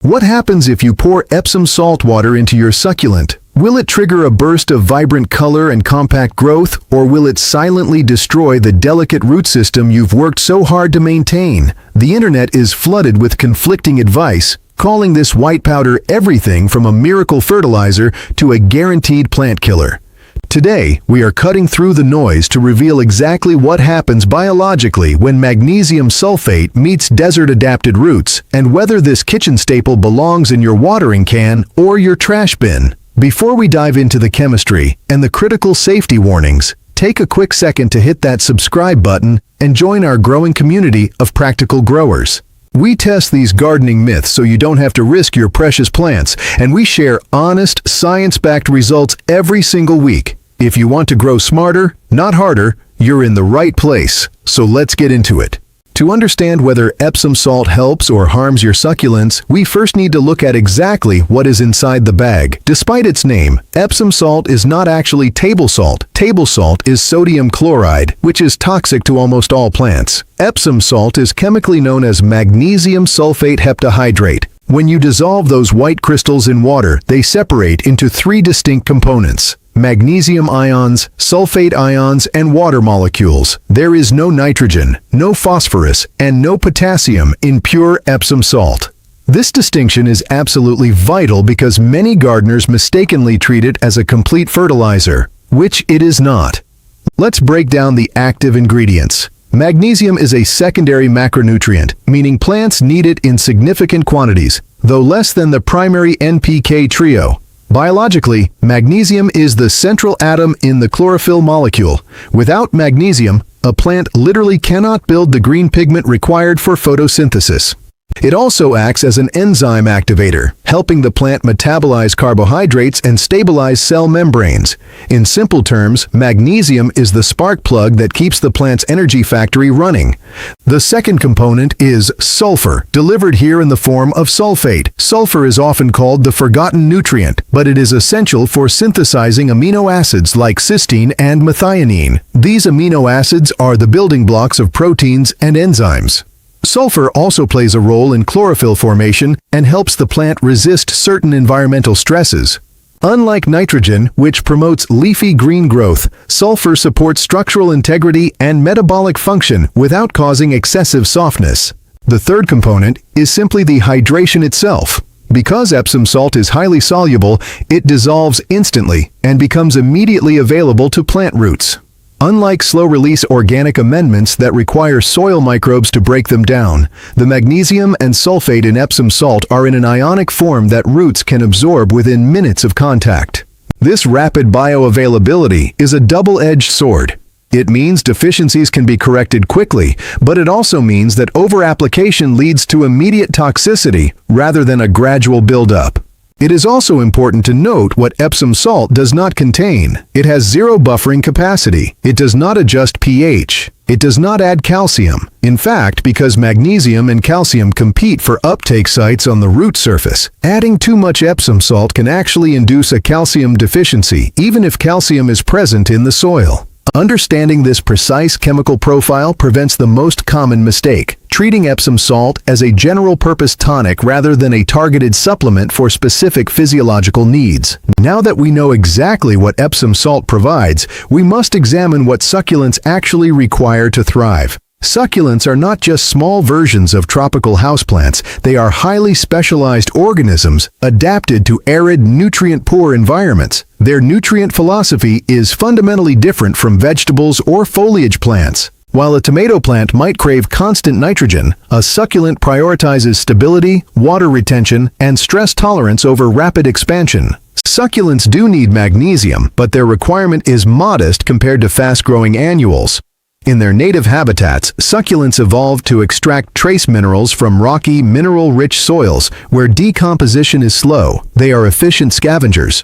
What happens if you pour Epsom salt water into your succulent? Will it trigger a burst of vibrant color and compact growth, or will it silently destroy the delicate root system you've worked so hard to maintain? The internet is flooded with conflicting advice, calling this white powder everything from a miracle fertilizer to a guaranteed plant killer. Today, we are cutting through the noise to reveal exactly what happens biologically when magnesium sulfate meets desert-adapted roots, and whether this kitchen staple belongs in your watering can or your trash bin. Before we dive into the chemistry and the critical safety warnings, take a quick second to hit that subscribe button and join our growing community of practical growers. We test these gardening myths so you don't have to risk your precious plants, and we share honest, science-backed results every single week. If you want to grow smarter, not harder, you're in the right place. So let's get into it. To understand whether Epsom salt helps or harms your succulents, we first need to look at exactly what is inside the bag. Despite its name, Epsom salt is not actually table salt. Table salt is sodium chloride, which is toxic to almost all plants. Epsom salt is chemically known as magnesium sulfate heptahydrate. When you dissolve those white crystals in water, they separate into three distinct components: magnesium ions, sulfate ions, and water molecules. There is no nitrogen, no phosphorus, and no potassium in pure Epsom salt. This distinction is absolutely vital because many gardeners mistakenly treat it as a complete fertilizer, which it is not. Let's break down the active ingredients. Magnesium is a secondary macronutrient, meaning plants need it in significant quantities, though less than the primary NPK trio. Biologically, magnesium is the central atom in the chlorophyll molecule. Without magnesium, a plant literally cannot build the green pigment required for photosynthesis. It also acts as an enzyme activator, helping the plant metabolize carbohydrates and stabilize cell membranes. In simple terms, magnesium is the spark plug that keeps the plant's energy factory running. The second component is sulfur, delivered here in the form of sulfate. Sulfur is often called the forgotten nutrient, but it is essential for synthesizing amino acids like cysteine and methionine. These amino acids are the building blocks of proteins and enzymes. Sulfur also plays a role in chlorophyll formation and helps the plant resist certain environmental stresses. Unlike nitrogen, which promotes leafy green growth, sulfur supports structural integrity and metabolic function without causing excessive softness. The third component is simply the hydration itself. Because Epsom salt is highly soluble, it dissolves instantly and becomes immediately available to plant roots. Unlike slow-release organic amendments that require soil microbes to break them down, the magnesium and sulfate in Epsom salt are in an ionic form that roots can absorb within minutes of contact. This rapid bioavailability is a double-edged sword. It means deficiencies can be corrected quickly, but it also means that over-application leads to immediate toxicity rather than a gradual buildup. It is also important to note what Epsom salt does not contain. It has zero buffering capacity. It does not adjust pH. It does not add calcium. In fact, because magnesium and calcium compete for uptake sites on the root surface, adding too much Epsom salt can actually induce a calcium deficiency, even if calcium is present in the soil. Understanding this precise chemical profile prevents the most common mistake, treating Epsom salt as a general-purpose tonic rather than a targeted supplement for specific physiological needs. Now that we know exactly what Epsom salt provides, we must examine what succulents actually require to thrive. Succulents are not just small versions of tropical houseplants, they are highly specialized organisms adapted to arid, nutrient-poor environments. Their nutrient philosophy is fundamentally different from vegetables or foliage plants. While a tomato plant might crave constant nitrogen, a succulent prioritizes stability, water retention, and stress tolerance over rapid expansion. Succulents do need magnesium, but their requirement is modest compared to fast-growing annuals. In their native habitats, succulents evolved to extract trace minerals from rocky, mineral-rich soils where decomposition is slow. They are efficient scavengers.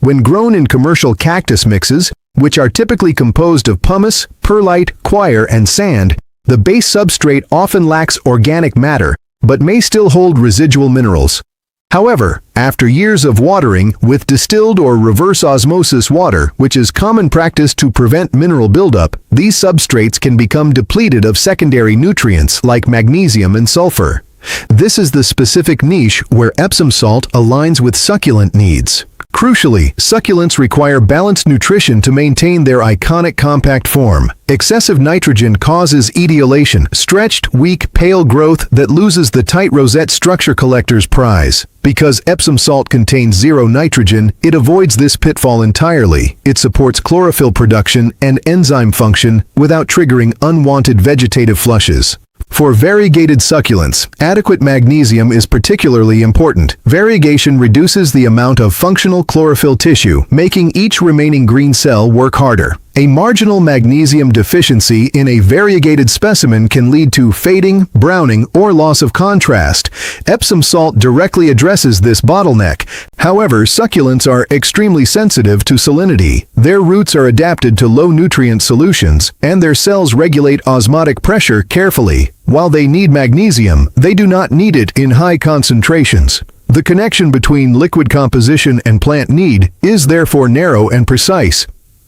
When grown in commercial cactus mixes, which are typically composed of pumice, perlite, coir, and sand, the base substrate often lacks organic matter, but may still hold residual minerals. However, after years of watering with distilled or reverse osmosis water, which is common practice to prevent mineral buildup, these substrates can become depleted of secondary nutrients like magnesium and sulfur. This is the specific niche where Epsom salt aligns with succulent needs. Crucially, succulents require balanced nutrition to maintain their iconic compact form. Excessive nitrogen causes etiolation, stretched, weak, pale growth that loses the tight rosette structure collectors prize. Because Epsom salt contains zero nitrogen, it avoids this pitfall entirely. It supports chlorophyll production and enzyme function without triggering unwanted vegetative flushes. For variegated succulents, adequate magnesium is particularly important. Variegation reduces the amount of functional chlorophyll tissue, making each remaining green cell work harder. A marginal magnesium deficiency in a variegated specimen can lead to fading, browning, or loss of contrast. Epsom salt directly addresses this bottleneck. However, succulents are extremely sensitive to salinity. Their roots are adapted to low-nutrient solutions, and their cells regulate osmotic pressure carefully. While they need magnesium, they do not need it in high concentrations. The connection between liquid composition and plant need is therefore narrow and precise.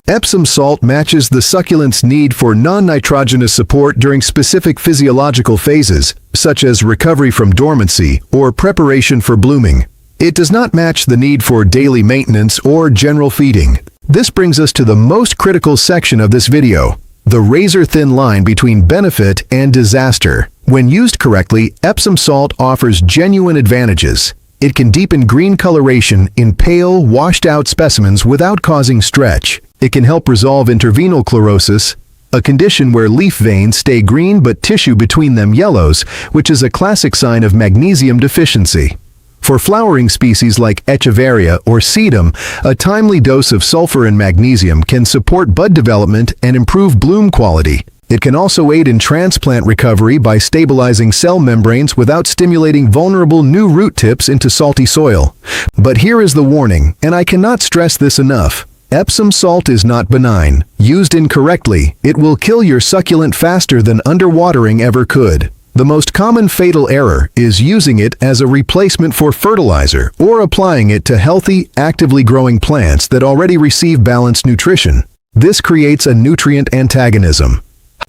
Epsom salt matches the succulent's need for non-nitrogenous support during specific physiological phases, such as recovery from dormancy or preparation for blooming. It does not match the need for daily maintenance or general feeding. This brings us to the most critical section of this video: the razor-thin line between benefit and disaster. When used correctly, Epsom salt offers genuine advantages. It can deepen green coloration in pale, washed-out specimens without causing stretch. It can help resolve intervenal chlorosis, a condition where leaf veins stay green but tissue between them yellows, which is a classic sign of magnesium deficiency. For flowering species like Echeveria or Sedum, a timely dose of sulfur and magnesium can support bud development and improve bloom quality. It can also aid in transplant recovery by stabilizing cell membranes without stimulating vulnerable new root tips into salty soil. But here is the warning, and I cannot stress this enough. Epsom salt is not benign. Used incorrectly, it will kill your succulent faster than underwatering ever could. The most common fatal error is using it as a replacement for fertilizer or applying it to healthy, actively growing plants that already receive balanced nutrition. This creates a nutrient antagonism.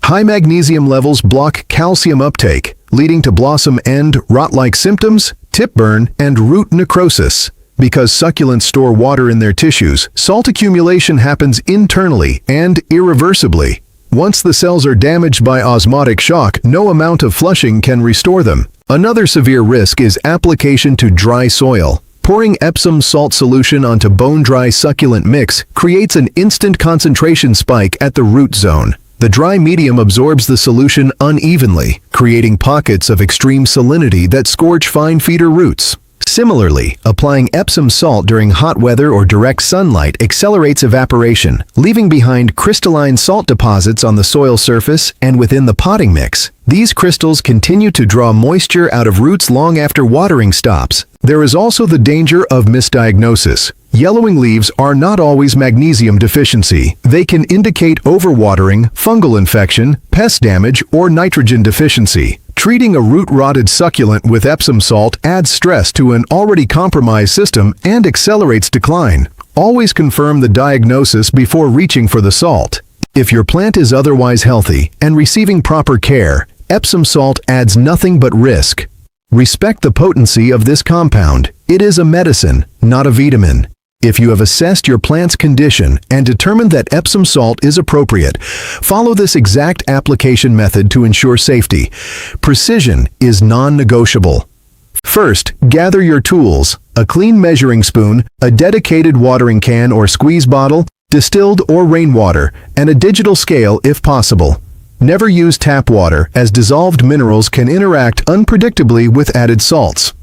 High magnesium levels block calcium uptake, leading to blossom end, rot-like symptoms, tip burn, and root necrosis. Because succulents store water in their tissues, salt accumulation happens internally and irreversibly. Once the cells are damaged by osmotic shock, no amount of flushing can restore them. Another severe risk is application to dry soil. Pouring Epsom salt solution onto bone-dry succulent mix creates an instant concentration spike at the root zone. The dry medium absorbs the solution unevenly, creating pockets of extreme salinity that scorch fine feeder roots. Similarly, applying Epsom salt during hot weather or direct sunlight accelerates evaporation, leaving behind crystalline salt deposits on the soil surface and within the potting mix. These crystals continue to draw moisture out of roots long after watering stops. There is also the danger of misdiagnosis. Yellowing leaves are not always magnesium deficiency. They can indicate overwatering, fungal infection, pest damage, or nitrogen deficiency. Treating a root-rotted succulent with Epsom salt adds stress to an already compromised system and accelerates decline. Always confirm the diagnosis before reaching for the salt. If your plant is otherwise healthy and receiving proper care, Epsom salt adds nothing but risk. Respect the potency of this compound. It is a medicine, not a vitamin. If you have assessed your plant's condition and determined that Epsom salt is appropriate, follow this exact application method to ensure safety. Precision is non-negotiable. First, gather your tools: a clean measuring spoon, a dedicated watering can or squeeze bottle, distilled or rainwater, and a digital scale if possible. Never use tap water, as dissolved minerals can interact unpredictably with added salts.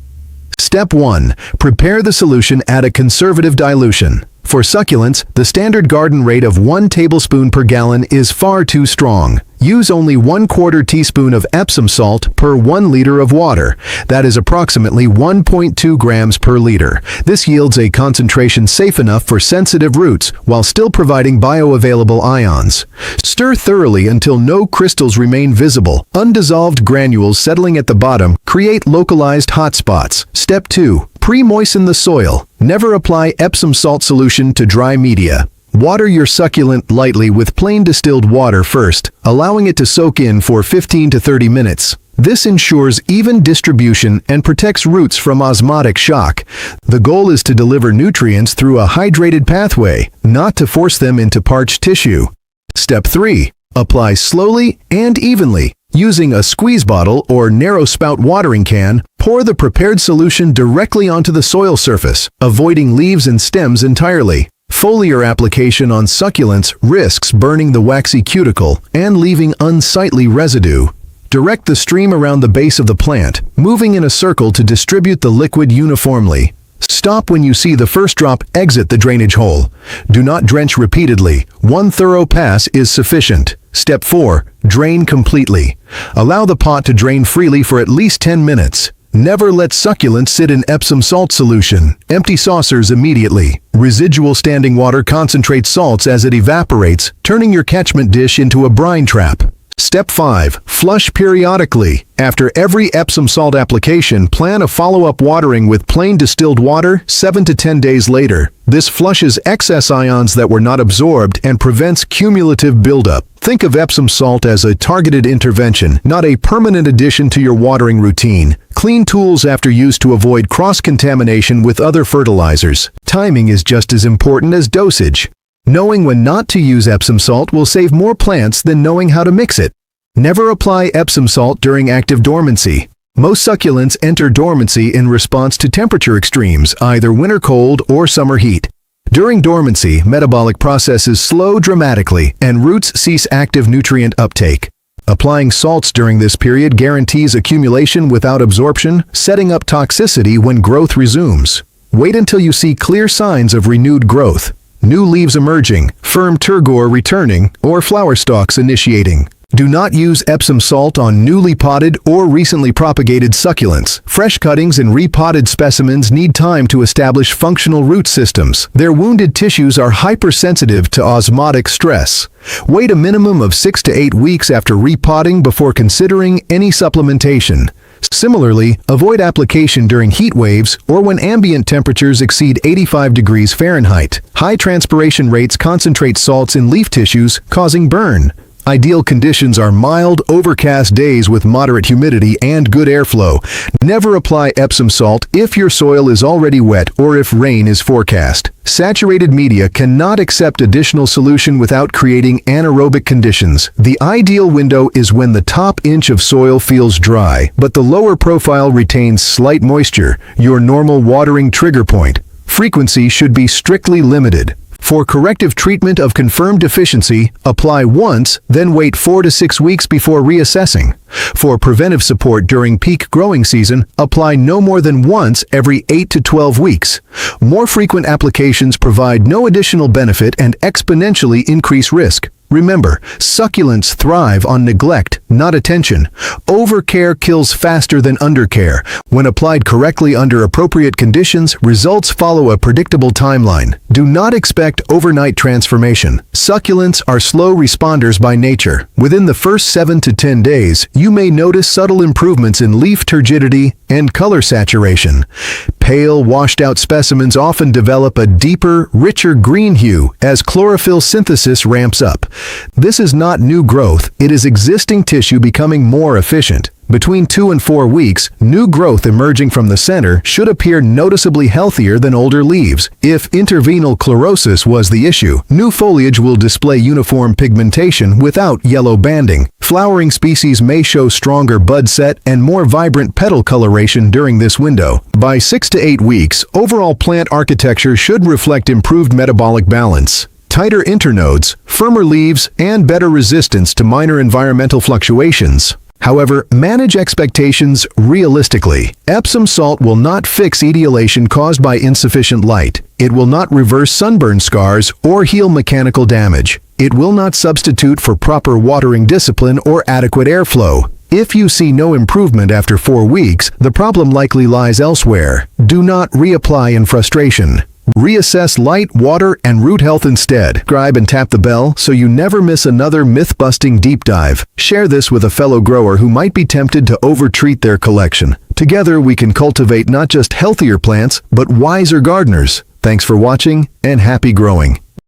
Step 1. Prepare the solution at a conservative dilution. For succulents, the standard garden rate of 1 tablespoon per gallon is far too strong. Use only 1/4 teaspoon of Epsom salt per 1 liter of water. That is approximately 1.2 grams per liter. This yields a concentration safe enough for sensitive roots while still providing bioavailable ions. Stir thoroughly until no crystals remain visible. Undissolved granules settling at the bottom create localized hotspots. Step 2. Pre-moisten the soil. Never apply Epsom salt solution to dry media. Water your succulent lightly with plain distilled water first, allowing it to soak in for 15 to 30 minutes. This ensures even distribution and protects roots from osmotic shock. The goal is to deliver nutrients through a hydrated pathway, not to force them into parched tissue. Step 3. Apply slowly and evenly. Using a squeeze bottle or narrow spout watering can, pour the prepared solution directly onto the soil surface, avoiding leaves and stems entirely. Foliar application on succulents risks burning the waxy cuticle and leaving unsightly residue. Direct the stream around the base of the plant, moving in a circle to distribute the liquid uniformly. Stop when you see the first drop exit the drainage hole. Do not drench repeatedly. One thorough pass is sufficient. Step 4. Drain completely. Allow the pot to drain freely for at least 10 minutes. Never let succulents sit in Epsom salt solution. Empty saucers immediately. Residual standing water concentrates salts as it evaporates, turning your catchment dish into a brine trap. Step 5. Flush periodically. After every Epsom salt application, plan a follow-up watering with plain distilled water 7 to 10 days later. This flushes excess ions that were not absorbed and prevents cumulative buildup. Think of Epsom salt as a targeted intervention, not a permanent addition to your watering routine. Clean tools after use to avoid cross-contamination with other fertilizers. Timing is just as important as dosage. Knowing when not to use Epsom salt will save more plants than knowing how to mix it. Never apply Epsom salt during active dormancy. Most succulents enter dormancy in response to temperature extremes, either winter cold or summer heat. During dormancy, metabolic processes slow dramatically and roots cease active nutrient uptake. Applying salts during this period guarantees accumulation without absorption, setting up toxicity when growth resumes. Wait until you see clear signs of renewed growth. New leaves emerging, firm turgor returning, or flower stalks initiating. Do not use Epsom salt on newly potted or recently propagated succulents. Fresh cuttings and repotted specimens need time to establish functional root systems. Their wounded tissues are hypersensitive to osmotic stress. Wait a minimum of 6 to 8 weeks after repotting before considering any supplementation. Similarly, avoid application during heat waves or when ambient temperatures exceed 85 degrees Fahrenheit. High transpiration rates concentrate salts in leaf tissues, causing burn. Ideal conditions are mild, overcast days with moderate humidity and good airflow. Never apply Epsom salt if your soil is already wet or if rain is forecast. Saturated media cannot accept additional solution without creating anaerobic conditions. The ideal window is when the top inch of soil feels dry, but the lower profile retains slight moisture, your normal watering trigger point. Frequency should be strictly limited. For corrective treatment of confirmed deficiency, apply once, then wait 4 to 6 weeks before reassessing. For preventive support during peak growing season, apply no more than once every 8 to 12 weeks. More frequent applications provide no additional benefit and exponentially increase risk. Remember, succulents thrive on neglect, not attention. Overcare kills faster than undercare. When applied correctly under appropriate conditions, results follow a predictable timeline. Do not expect overnight transformation. Succulents are slow responders by nature. Within the first 7 to 10 days, you may notice subtle improvements in leaf turgidity and color saturation. Pale, washed-out specimens often develop a deeper, richer green hue as chlorophyll synthesis ramps up. This is not new growth, it is existing tissue becoming more efficient. Between 2 and 4 weeks, new growth emerging from the center should appear noticeably healthier than older leaves. If intervenal chlorosis was the issue, new foliage will display uniform pigmentation without yellow banding. Flowering species may show stronger bud set and more vibrant petal coloration during this window. By 6 to 8 weeks, overall plant architecture should reflect improved metabolic balance. Tighter internodes, firmer leaves, and better resistance to minor environmental fluctuations. However, manage expectations realistically. Epsom salt will not fix etiolation caused by insufficient light. It will not reverse sunburn scars or heal mechanical damage. It will not substitute for proper watering discipline or adequate airflow. If you see no improvement after 4 weeks, the problem likely lies elsewhere. Do not reapply in frustration. Reassess light, water, and root health instead. Subscribe and tap the bell so you never miss another myth-busting deep dive. Share this with a fellow grower who might be tempted to overtreat their collection. Together we can cultivate not just healthier plants, but wiser gardeners. Thanks for watching and happy growing.